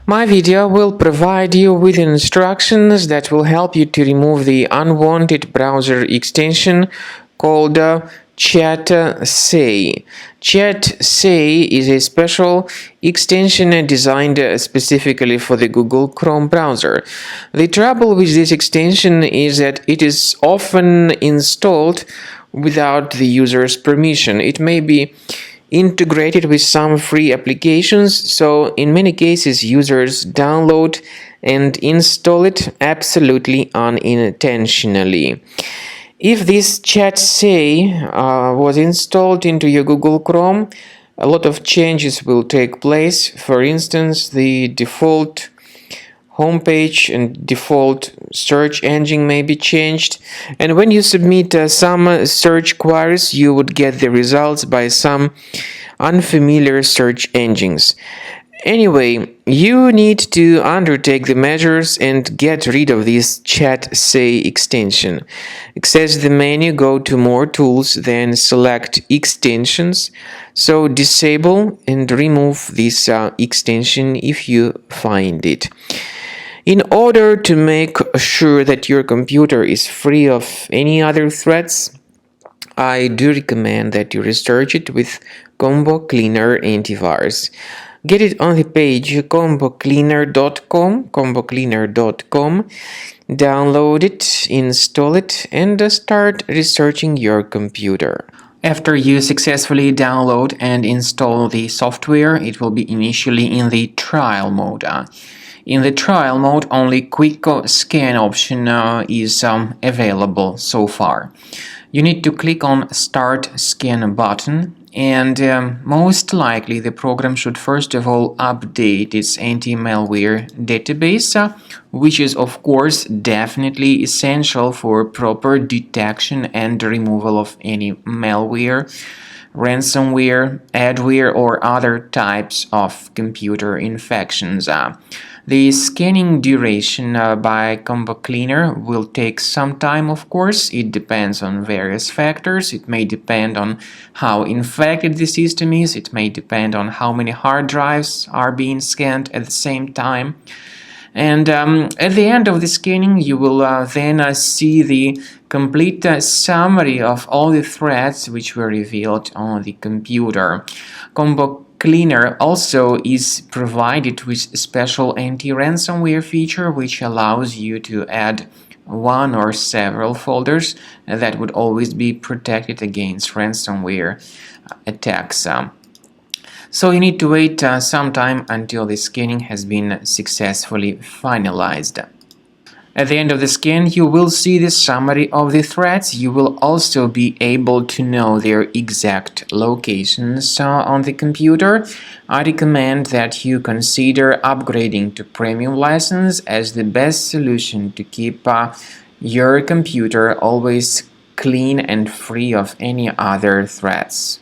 My video will provide you with instructions that will help you to remove the unwanted browser extension called ChatSAI. ChatSAI is a special extension designed specifically for the Google Chrome browser. The trouble with this extension is that it is often installed without the user's permission. It may be integrated with some free applications, so in many cases users download and install it absolutely unintentionally. If this ChatSAI was installed into your Google Chrome, a lot of changes will take place. For instance, the default homepage and default search engine may be changed, and when you submit some search queries, you would get the results by some unfamiliar search engines. Anyway, you need to undertake the measures and get rid of this ChatSAI extension. Access the menu, go to More Tools, then select Extensions. So disable and remove this extension if you find it. In order to make sure that your computer is free of any other threats, I do recommend that you research it with Combo Cleaner Antivirus. Get it on the page combocleaner.com, download it, install it, and start researching your computer. After you successfully download and install the software, it will be initially in the trial mode. In the trial mode, only Quick Scan option is available so far. You need to click on Start Scan button, and most likely the program should first of all update its anti-malware database, which is of course definitely essential for proper detection and removal of any malware, ransomware, adware, or other types of computer infections. The scanning duration by Combo Cleaner will take some time, of course. It depends on various factors. It may depend on how infected the system is. It may depend on how many hard drives are being scanned at the same time. And at the end of the scanning, you will then see the complete summary of all the threats which were revealed on the computer. Combo Cleaner also is provided with a special anti-ransomware feature which allows you to add one or several folders that would always be protected against ransomware attacks. So you need to wait some time until the scanning has been successfully finalized. At the end of the scan, you will see the summary of the threats. You will also be able to know their exact locations on the computer. I recommend that you consider upgrading to premium license as the best solution to keep your computer always clean and free of any other threats.